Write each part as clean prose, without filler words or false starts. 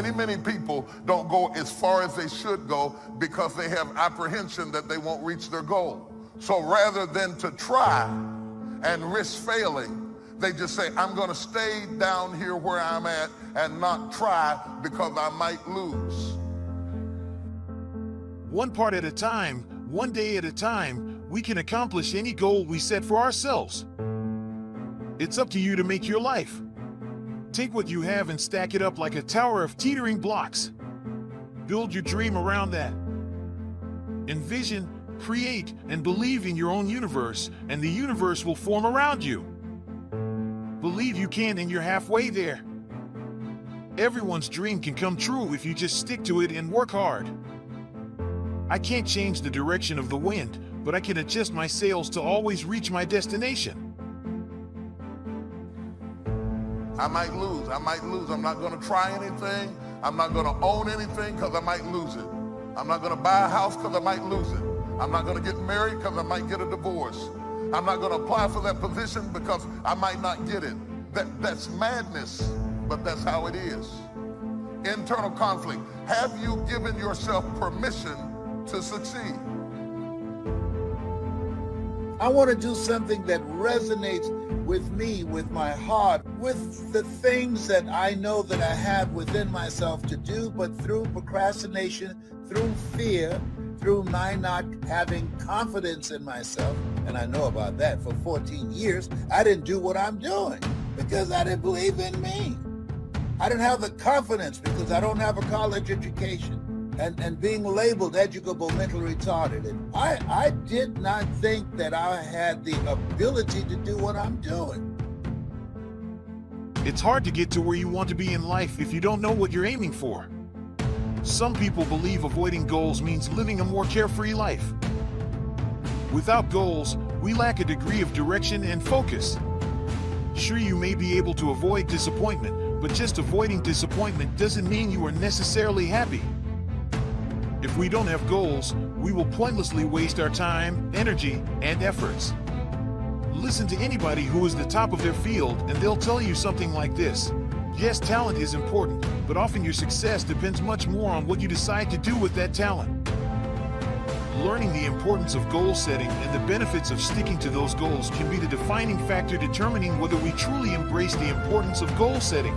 many people don't go as far as they should go because they have apprehension that they won't reach their goal. So rather than to try and risk failing, they just say, I'm going to stay down here where I'm at and not try because I might lose. One part at a time, one day at a time, we can accomplish any goal we set for ourselves. It's up to you to make your life. Take what you have and stack it up like a tower of teetering blocks. Build your dream around that. Envision, create, and believe in your own universe, and the universe will form around you. Believe you can, and you're halfway there. Everyone's dream can come true if you just stick to it and work hard. I can't change the direction of the wind, but I can adjust my sails to always reach my destination. I might lose. I'm not going to try anything. I'm not going to own anything because I might lose it. I'm not going to buy a house because I might lose it. I'm not going to get married because I might get a divorce. I'm not going to apply for that position because I might not get it. That's madness, but that's how it is. Internal conflict. Have you given yourself permission to succeed? I want to do something that resonates with me, with my heart, with the things that I know that I have within myself to do, but through procrastination, through fear, through my not having confidence in myself, and I know about that. For 14 years, I didn't do what I'm doing because I didn't believe in me. I didn't have the confidence because I don't have a college education. And being labeled educable mentally retarded. And I did not think that I had the ability to do what I'm doing. It's hard to get to where you want to be in life if you don't know what you're aiming for. Some people believe avoiding goals means living a more carefree life. Without goals, we lack a degree of direction and focus. Sure, you may be able to avoid disappointment, but just avoiding disappointment doesn't mean you are necessarily happy. If we don't have goals, we will pointlessly waste our time, energy, and efforts. Listen to anybody who is the top of their field and they'll tell you something like this. Yes, talent is important, but often your success depends much more on what you decide to do with that talent. Learning the importance of goal setting and the benefits of sticking to those goals can be the defining factor determining whether we truly embrace the importance of goal setting.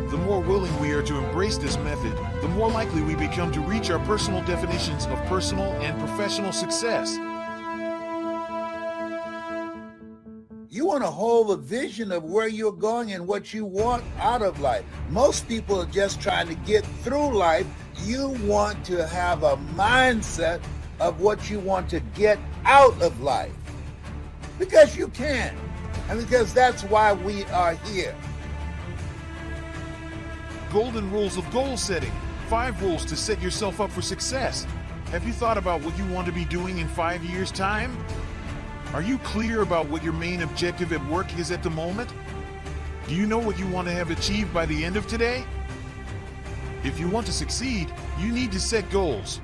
The more willing we are to embrace this method, the more likely we become to reach our personal definitions of personal and professional success. You want to hold a vision of where you're going and what you want out of life. Most people are just trying to get through life. You want to have a mindset of what you want to get out of life. Because you can. And because that's why we are here. Golden rules of goal setting. 5 rules to set yourself up for success. Have you thought about what you want to be doing in 5 years' time? Are you clear about what your main objective at work is at the moment? Do you know what you want to have achieved by the end of today? If you want to succeed, you need to set goals.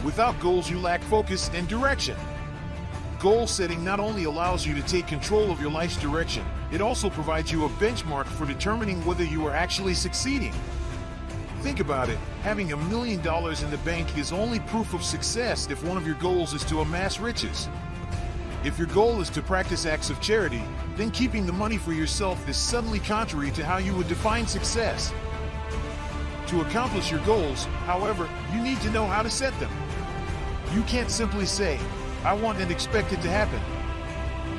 Without goals, you lack focus and direction. Goal setting not only allows you to take control of your life's direction, it also provides you a benchmark for determining whether you are actually succeeding. Think about it, having $1 million in the bank is only proof of success if one of your goals is to amass riches. If your goal is to practice acts of charity, then keeping the money for yourself is suddenly contrary to how you would define success. To accomplish your goals, however, you need to know how to set them. You can't simply say, I want and expect it to happen.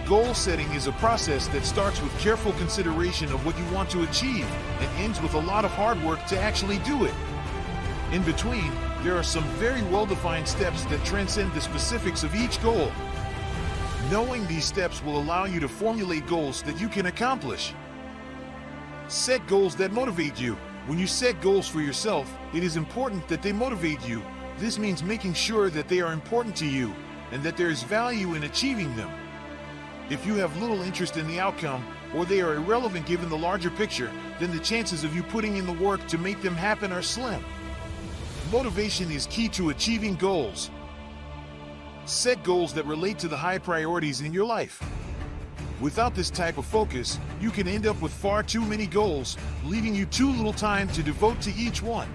Goal setting is a process that starts with careful consideration of what you want to achieve and ends with a lot of hard work to actually do it. In between, there are some very well-defined steps that transcend the specifics of each goal. Knowing these steps will allow you to formulate goals that you can accomplish. Set goals that motivate you. When you set goals for yourself, it is important that they motivate you. This means making sure that they are important to you and that there is value in achieving them. If you have little interest in the outcome, or they are irrelevant given the larger picture, then the chances of you putting in the work to make them happen are slim. Motivation is key to achieving goals. Set goals that relate to the high priorities in your life. Without this type of focus, you can end up with far too many goals, leaving you too little time to devote to each one.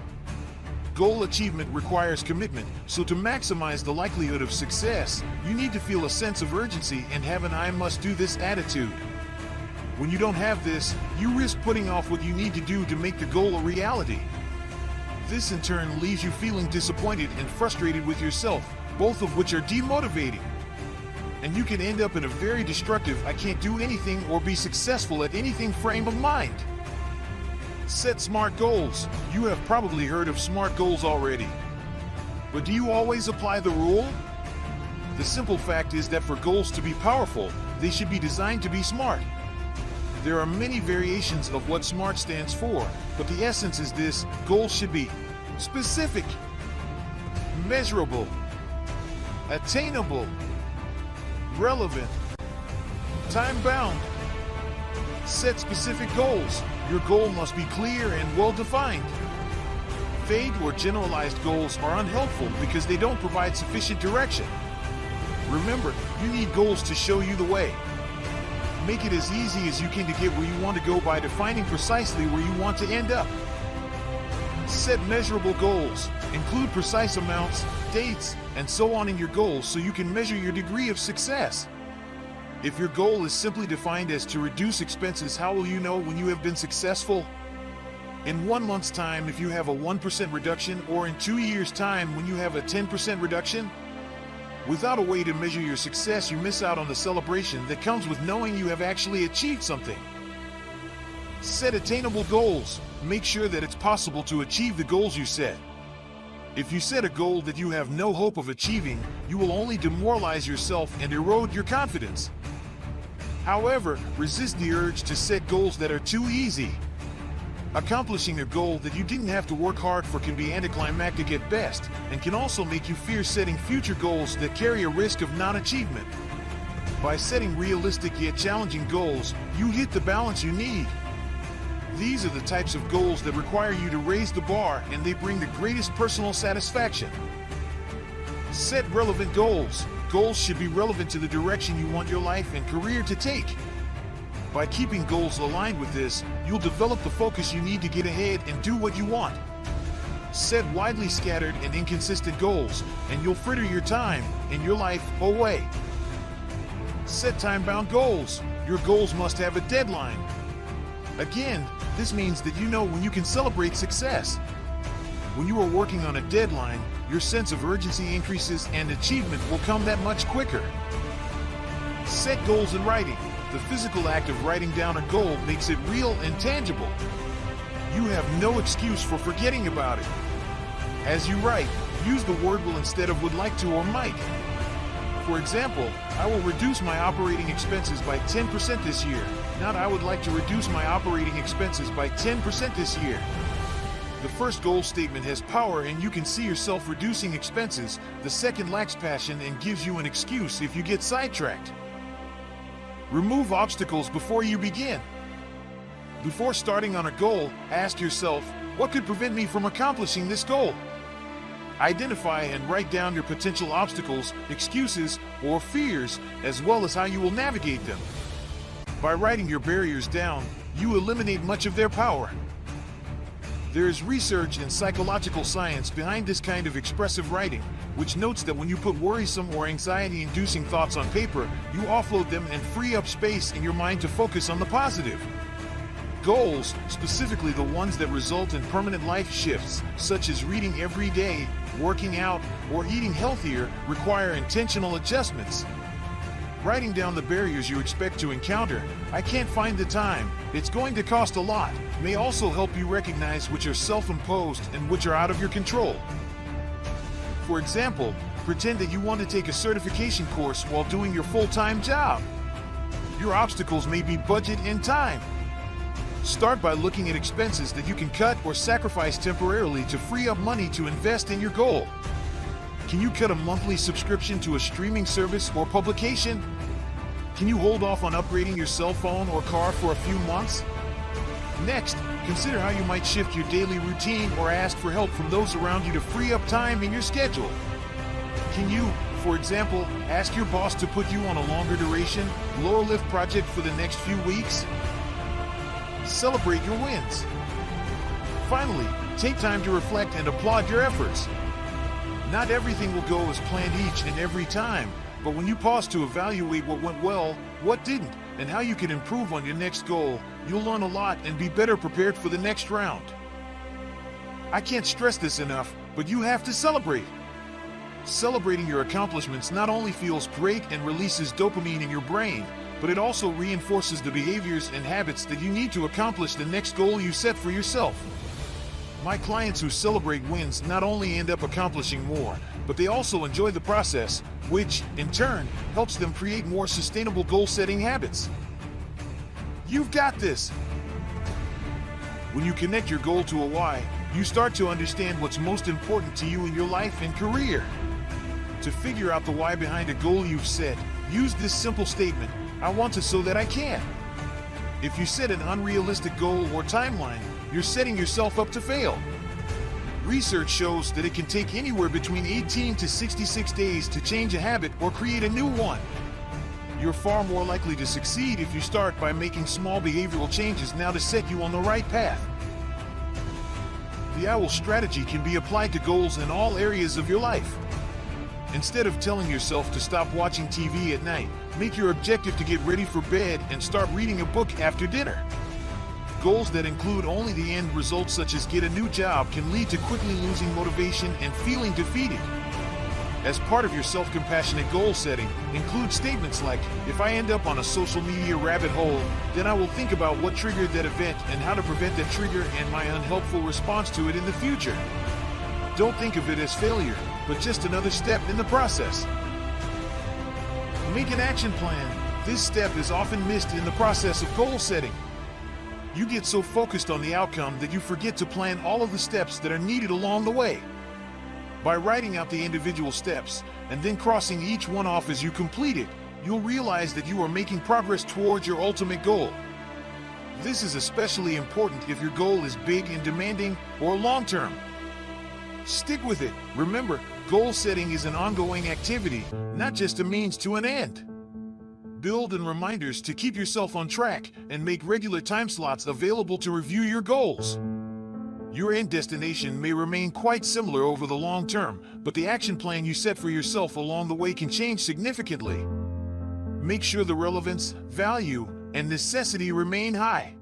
Goal achievement requires commitment, so to maximize the likelihood of success, you need to feel a sense of urgency and have an "I must do this" attitude. When you don't have this, you risk putting off what you need to do to make the goal a reality. This in turn leaves you feeling disappointed and frustrated with yourself, both of which are demotivating. And you can end up in a very destructive "I can't do anything or be successful at anything" frame of mind. Set SMART goals. You have probably heard of SMART goals already. But do you always apply the rule? The simple fact is that for goals to be powerful, they should be designed to be SMART. There are many variations of what SMART stands for, but the essence is this: goals should be specific, measurable, attainable, relevant, time-bound. Set specific goals. Your goal must be clear and well-defined. Vague or generalized goals are unhelpful because they don't provide sufficient direction. Remember, you need goals to show you the way. Make it as easy as you can to get where you want to go by defining precisely where you want to end up. Set measurable goals. Include precise amounts, dates, and so on in your goals so you can measure your degree of success. If your goal is simply defined as to reduce expenses, how will you know when you have been successful? In 1 month's time, if you have a 1% reduction, or in 2 years' time when you have a 10% reduction? Without a way to measure your success, you miss out on the celebration that comes with knowing you have actually achieved something. Set attainable goals. Make sure that it's possible to achieve the goals you set. If you set a goal that you have no hope of achieving, you will only demoralize yourself and erode your confidence. However, resist the urge to set goals that are too easy. Accomplishing a goal that you didn't have to work hard for can be anticlimactic at best, and can also make you fear setting future goals that carry a risk of non-achievement. By setting realistic yet challenging goals, you hit the balance you need. These are the types of goals that require you to raise the bar, and they bring the greatest personal satisfaction. Set relevant goals. Goals should be relevant to the direction you want your life and career to take. By keeping goals aligned with this, you'll develop the focus you need to get ahead and do what you want. Set widely scattered and inconsistent goals, and you'll fritter your time and your life away. Set time-bound goals. Your goals must have a deadline. Again, this means that you know when you can celebrate success. When you are working on a deadline, your sense of urgency increases and achievement will come that much quicker. Set goals in writing. The physical act of writing down a goal makes it real and tangible. You have no excuse for forgetting about it. As you write, use the word "will" instead of "would like to" or "might." For example, I will reduce my operating expenses by 10% this year, not "I would like to reduce my operating expenses by 10% this year." The first goal statement has power and you can see yourself reducing expenses. The second lacks passion and gives you an excuse if you get sidetracked. Remove obstacles before you begin. Before starting on a goal, ask yourself, what could prevent me from accomplishing this goal? Identify and write down your potential obstacles, excuses, or fears, as well as how you will navigate them. By writing your barriers down, you eliminate much of their power. There is research and psychological science behind this kind of expressive writing, which notes that when you put worrisome or anxiety-inducing thoughts on paper, you offload them and free up space in your mind to focus on the positive. Goals, specifically the ones that result in permanent life shifts, such as reading every day, working out, or eating healthier, require intentional adjustments. Writing down the barriers you expect to encounter, "I can't find the time, it's going to cost a lot," may also help you recognize which are self-imposed and which are out of your control. For example, pretend that you want to take a certification course while doing your full-time job. Your obstacles may be budget and time. Start by looking at expenses that you can cut or sacrifice temporarily to free up money to invest in your goal. Can you cut a monthly subscription to a streaming service or publication? Can you hold off on upgrading your cell phone or car for a few months? Next, consider how you might shift your daily routine or ask for help from those around you to free up time in your schedule. Can you, For example, ask your boss to put you on a longer duration, lower lift project for the next few weeks. Celebrate your wins. Finally, take time to reflect and applaud your efforts. Not everything will go as planned each and every time, but when you pause to evaluate what went well, what didn't, and how you can improve on your next goal, you'll learn a lot and be better prepared for the next round. I can't stress this enough, but you have to celebrate. Celebrating your accomplishments not only feels great and releases dopamine in your brain, but it also reinforces the behaviors and habits that you need to accomplish the next goal you set for yourself. My clients who celebrate wins not only end up accomplishing more, but they also enjoy the process, which, in turn, helps them create more sustainable goal-setting habits. You've got this! When you connect your goal to a why, you start to understand what's most important to you in your life and career. To figure out the why behind a goal you've set, use this simple statement: I want to so that I can. If you set an unrealistic goal or timeline, you're setting yourself up to fail. Research shows that it can take anywhere between 18 to 66 days to change a habit or create a new one. You're far more likely to succeed if you start by making small behavioral changes now to set you on the right path. The OWL strategy can be applied to goals in all areas of your life. Instead of telling yourself to stop watching TV at night, make your objective to get ready for bed and start reading a book after dinner. Goals that include only the end result, such as get a new job, can lead to quickly losing motivation and feeling defeated. As part of your self-compassionate goal setting, include statements like, if I end up on a social media rabbit hole, then I will think about what triggered that event and how to prevent that trigger and my unhelpful response to it in the future. Don't think of it as failure, but just another step in the process. Make an action plan. This step is often missed in the process of goal setting. You get so focused on the outcome that you forget to plan all of the steps that are needed along the way. By writing out the individual steps and then crossing each one off as you complete it, you'll realize that you are making progress towards your ultimate goal. This is especially important if your goal is big and demanding or long-term. Stick with it. Remember, goal setting is an ongoing activity, not just a means to an end. Build in reminders to keep yourself on track and make regular time slots available to review your goals. Your end destination may remain quite similar over the long term, but the action plan you set for yourself along the way can change significantly. Make sure the relevance, value, and necessity remain high.